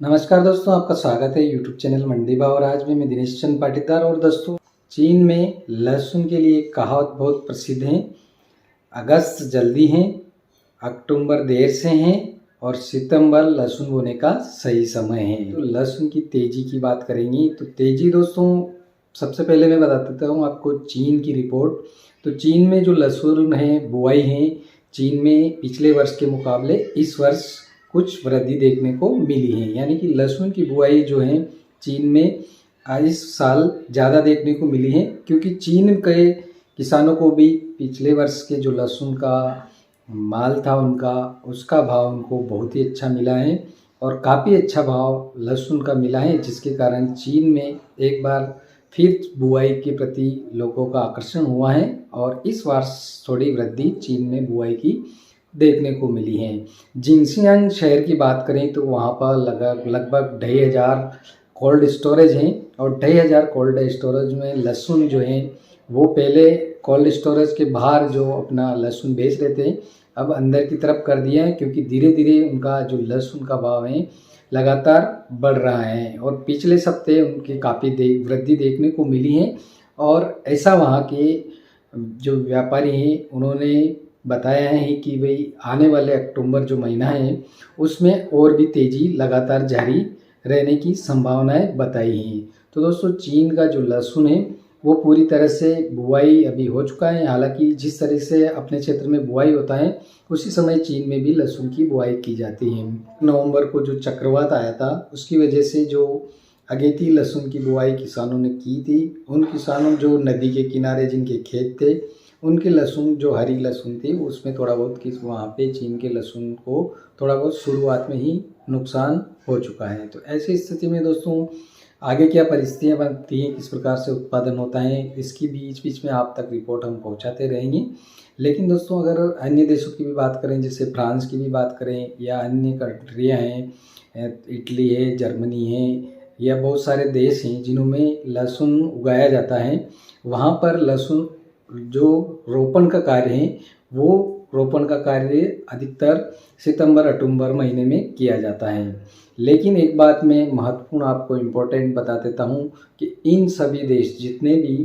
नमस्कार दोस्तों, आपका स्वागत है यूट्यूब चैनल मंडी भाव। और आज भी मैं दिनेश चंद पाटीदार। और दोस्तों, चीन में लहसुन के लिए एक कहावत बहुत प्रसिद्ध है। अगस्त जल्दी है, अक्टूबर देर से है और सितंबर लहसुन बोने का सही समय है। तो लहसुन की तेजी की बात करेंगे तो तेजी दोस्तों, सबसे पहले मैं बता देता हूँ आपको चीन की रिपोर्ट। तो चीन में जो लहसुन है, बुआई है, चीन में पिछले वर्ष के मुकाबले इस वर्ष कुछ वृद्धि देखने को मिली है। यानी कि लहसुन की बुआई जो है चीन में इस साल ज़्यादा देखने को मिली है, क्योंकि चीन के किसानों को भी पिछले वर्ष के जो लहसुन का माल था उसका भाव उनको बहुत ही अच्छा मिला है और काफ़ी अच्छा भाव लहसुन का मिला है, जिसके कारण चीन में एक बार फिर बुआई के प्रति लोगों का आकर्षण हुआ है और इस वर्ष थोड़ी वृद्धि चीन में बुआई की देखने को मिली है। जिंगसियांग शहर की बात करें तो वहाँ पर लगभग 2500 कोल्ड स्टोरेज हैं और 2500 कोल्ड स्टोरेज में लहसुन जो है वो पहले कोल्ड स्टोरेज के बाहर जो अपना लहसुन बेच रहे थे, अब अंदर की तरफ कर दिया है, क्योंकि धीरे धीरे उनका जो लहसुन का भाव है लगातार बढ़ रहा है और पिछले सप्ताह उनकी काफ़ी वृद्धि देखने को मिली है। और ऐसा वहाँ के जो व्यापारी हैं उन्होंने बताया है कि भाई आने वाले अक्टूबर जो महीना है उसमें और भी तेज़ी लगातार जारी रहने की संभावनाएं बताई हैं। तो दोस्तों, चीन का जो लहसुन है वो पूरी तरह से बुआई अभी हो चुका है। हालांकि जिस तरह से अपने क्षेत्र में बुआई होता है उसी समय चीन में भी लहसुन की बुआई की जाती है। नवंबर को जो चक्रवात आया था उसकी वजह से जो अगेती लहसुन की बुआई किसानों ने की थी, उन किसानों जो नदी के किनारे जिनके खेत थे उनके लहसुन जो हरी लहसुन थी उसमें थोड़ा बहुत वहाँ पे चीन के लहसुन को थोड़ा बहुत शुरुआत में ही नुकसान हो चुका है। तो ऐसी स्थिति में दोस्तों आगे क्या परिस्थितियाँ बनती हैं, किस प्रकार से उत्पादन होता है, इसकी बीच बीच में आप तक रिपोर्ट हम पहुँचाते रहेंगे। लेकिन दोस्तों, अगर अन्य देशों की भी बात करें, जैसे फ्रांस की भी बात करें या अन्य कंट्रियाँ हैं, इटली है, जर्मनी है या बहुत सारे देश हैं जिनमें लहसुन उगाया जाता है, वहाँ पर लहसुन जो रोपण का कार्य है वो रोपण का कार्य अधिकतर सितंबर अक्टूबर महीने में किया जाता है। लेकिन एक बात मैं महत्वपूर्ण आपको इम्पोर्टेंट बता देता हूँ कि इन सभी देश जितने भी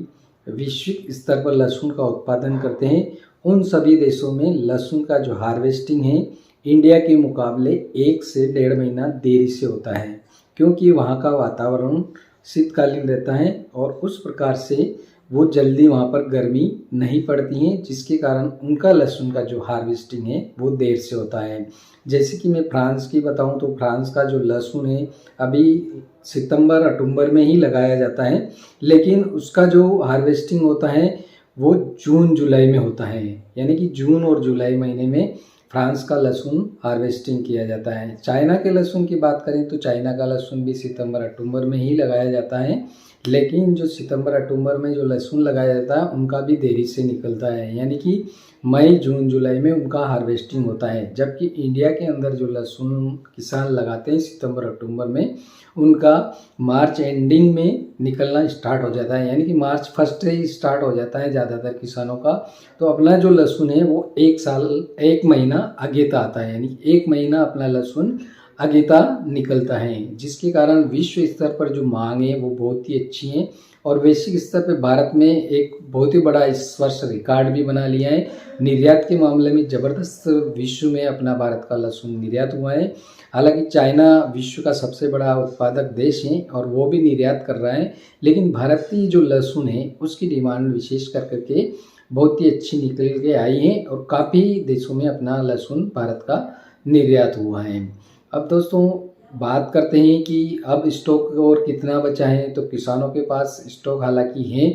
वैश्विक स्तर पर लहसुन का उत्पादन करते हैं उन सभी देशों में लहसुन का जो हार्वेस्टिंग है इंडिया के मुकाबले 1 से 1.5 महीना देरी से होता है, क्योंकि वहाँ का वातावरण शीतकालीन रहता है और उस प्रकार से वो जल्दी वहाँ पर गर्मी नहीं पड़ती है, जिसके कारण उनका लहसुन का जो हार्वेस्टिंग है वो देर से होता है। जैसे कि मैं फ्रांस की बताऊं तो फ्रांस का जो लहसुन है अभी सितंबर अक्टूबर में ही लगाया जाता है, लेकिन उसका जो हार्वेस्टिंग होता है वो जून जुलाई में होता है। यानी कि जून और जुलाई महीने में फ्रांस का लहसुन हार्वेस्टिंग किया जाता है। चाइना के लहसुन की बात करें तो चाइना का लहसुन भी सितंबर अक्टूबर में ही लगाया जाता है, लेकिन जो सितंबर अक्टूबर में जो लहसुन लगाया जाता है उनका भी देरी से निकलता है। यानी कि मई जून जुलाई में उनका हार्वेस्टिंग होता है, जबकि इंडिया के अंदर जो लहसुन किसान लगाते हैं सितंबर अक्टूबर में उनका मार्च एंडिंग में निकलना स्टार्ट हो जाता है। यानी कि मार्च फर्स्ट से ही स्टार्ट हो जाता है ज़्यादातर किसानों का। तो अपना जो लहसुन है वो 1 महीना अगेता आता है, यानी कि 1 महीना अपना लहसुन अगेता निकलता है, जिसके कारण विश्व स्तर पर जो मांग है वो बहुत ही अच्छी है। और वैश्विक स्तर पर भारत में एक बहुत ही बड़ा इस वर्ष रिकॉर्ड भी बना लिया है। निर्यात के मामले में ज़बरदस्त विश्व में अपना भारत का लहसुन निर्यात हुआ है। हालांकि चाइना विश्व का सबसे बड़ा उत्पादक देश है और वो भी निर्यात कर रहा है, लेकिन भारतीय जो लहसुन है उसकी डिमांड विशेष करके बहुत ही अच्छी निकल के आई है और काफ़ी देशों में अपना लहसुन भारत का निर्यात हुआ है। अब दोस्तों बात करते हैं कि अब स्टॉक और कितना बचा है। तो किसानों के पास स्टॉक हालांकि है,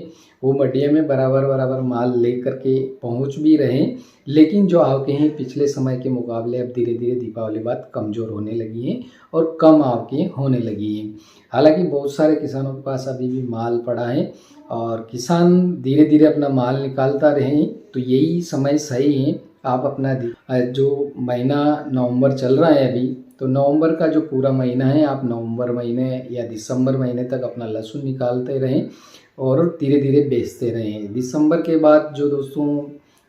वो मंडिया में बराबर माल लेकर के पहुंच भी रहे हैं, लेकिन जो आवकें हैं पिछले समय के मुकाबले अब धीरे धीरे दीपावली बाद कमज़ोर होने लगी हैं और कम आवकें होने लगी हैं। हालांकि बहुत सारे किसानों के पास अभी भी माल पड़ा है और किसान धीरे धीरे अपना माल निकालता रहे, तो यही समय सही है। आप अपना जो महीना नवंबर चल रहा है अभी, तो नवंबर का जो पूरा महीना है आप नवंबर महीने या दिसंबर महीने तक अपना लहसुन निकालते रहें और धीरे धीरे बेचते रहें। दिसंबर के बाद जो दोस्तों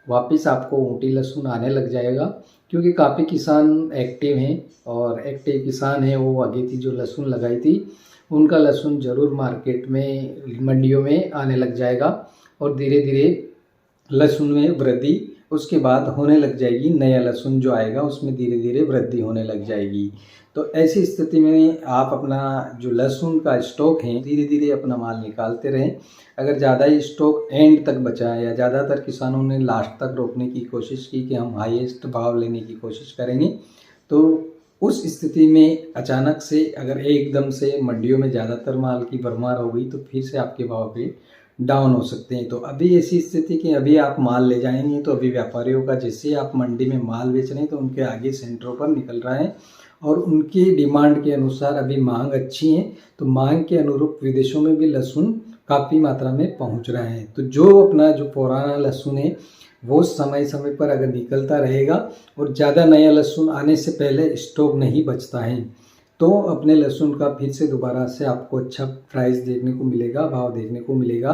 वापस आपको ऊँटी लहसुन आने लग जाएगा क्योंकि काफ़ी किसान एक्टिव हैं और एक्टिव किसान हैं, वो अगेती जो लहसुन लगाई थी उनका लहसुन ज़रूर मार्केट में मंडियों में आने लग जाएगा और धीरे धीरे लहसुन में वृद्धि उसके बाद होने लग जाएगी। नया लहसुन जो आएगा उसमें धीरे धीरे वृद्धि होने लग जाएगी। तो ऐसी स्थिति में आप अपना जो लहसुन का स्टॉक है धीरे धीरे अपना माल निकालते रहें। अगर ज़्यादा ही स्टॉक एंड तक बचा है या ज़्यादातर किसानों ने लास्ट तक रोकने की कोशिश की कि हम हाईएस्ट भाव लेने की कोशिश करेंगे, तो उस स्थिति में अचानक से अगर एकदम से मंडियों में ज़्यादातर माल की भरमार हो गई तो फिर से आपके भाव पे डाउन हो सकते हैं। तो अभी ऐसी स्थिति कि अभी आप माल ले जाएंगे तो अभी व्यापारियों का जैसे आप मंडी में माल बेच रहे हैं तो उनके आगे सेंटरों पर निकल रहा है और उनकी डिमांड के अनुसार अभी मांग अच्छी है, तो मांग के अनुरूप विदेशों में भी लहसुन काफ़ी मात्रा में पहुंच रहा है। तो जो अपना जो पुराना लहसुन है वो समय समय पर अगर निकलता रहेगा और ज़्यादा नया लहसुन आने से पहले स्टॉक नहीं बचता है तो अपने लहसुन का फिर से दोबारा से आपको अच्छा प्राइस देखने को मिलेगा, भाव देखने को मिलेगा।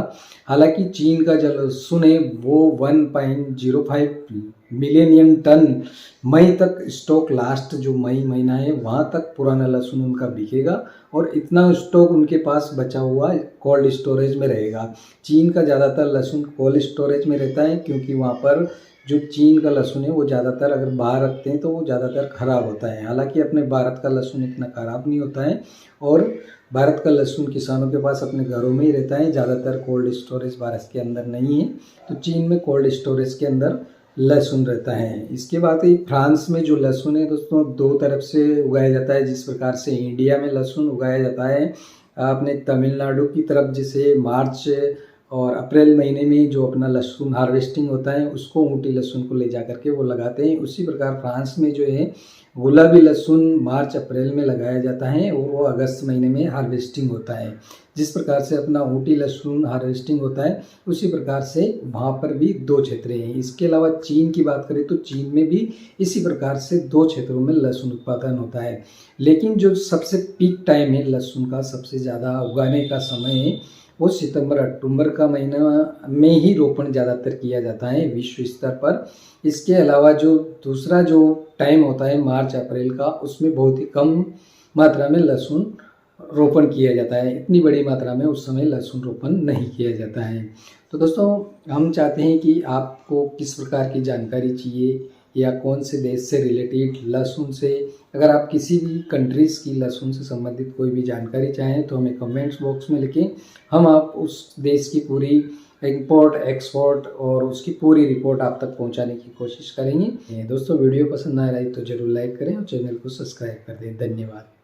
हालांकि चीन का जो लहसुन है वो 1.05 मिलियन टन मई तक स्टॉक, लास्ट जो मई महीना है वहाँ तक पुराना लहसुन उनका बिकेगा और इतना स्टॉक उनके पास बचा हुआ कोल्ड स्टोरेज में रहेगा। चीन का ज़्यादातर लहसुन कोल्ड स्टोरेज में रहता है क्योंकि वहाँ पर जो चीन का लहसुन है वो ज़्यादातर अगर बाहर रखते हैं तो वो ज़्यादातर ख़राब होता है। हालांकि अपने भारत का लहसुन इतना ख़राब नहीं होता है और भारत का लहसुन किसानों के पास अपने घरों में ही रहता है, ज़्यादातर कोल्ड स्टोरेज भारत के अंदर नहीं है। तो चीन में कोल्ड स्टोरेज के अंदर लहसुन रहता है। इसके बाद फ्रांस में जो लहसुन है दोस्तों दो तरफ से उगाया जाता है। जिस प्रकार से इंडिया में लहसुन उगाया जाता है अपने तमिलनाडु की तरफ, जैसे मार्च और अप्रैल महीने में जो अपना लहसुन हार्वेस्टिंग होता है उसको ऊँटी लहसुन को ले जा करके वो लगाते हैं, उसी प्रकार फ्रांस में जो है गुलाबी लहसुन मार्च अप्रैल में लगाया जाता है और वो अगस्त महीने में हार्वेस्टिंग होता है। जिस प्रकार से अपना ऊँटी लहसुन हार्वेस्टिंग होता है उसी प्रकार से वहाँ पर भी दो क्षेत्र हैं। इसके अलावा चीन की बात करें तो चीन में भी इसी प्रकार से दो क्षेत्रों में लहसुन उत्पादन होता है। लेकिन जो सबसे पीक टाइम है लहसुन का, सबसे ज़्यादा उगाने का समय है वो सितंबर अक्टूबर का महीना में ही रोपण ज़्यादातर किया जाता है विश्व स्तर पर। इसके अलावा जो दूसरा जो टाइम होता है मार्च अप्रैल का, उसमें बहुत ही कम मात्रा में लहसुन रोपण किया जाता है। इतनी बड़ी मात्रा में उस समय लहसुन रोपण नहीं किया जाता है। तो दोस्तों हम चाहते हैं कि आपको किस प्रकार की जानकारी चाहिए या कौन से देश से रिलेटेड लहसुन से, अगर आप किसी भी कंट्रीज़ की लहसुन से संबंधित कोई भी जानकारी चाहें तो हमें कमेंट्स बॉक्स में लिखें। हम आप उस देश की पूरी इंपोर्ट एक्सपोर्ट और उसकी पूरी रिपोर्ट आप तक पहुंचाने की कोशिश करेंगे। दोस्तों वीडियो पसंद आ रही तो ज़रूर लाइक करें और चैनल को सब्सक्राइब कर दें। धन्यवाद।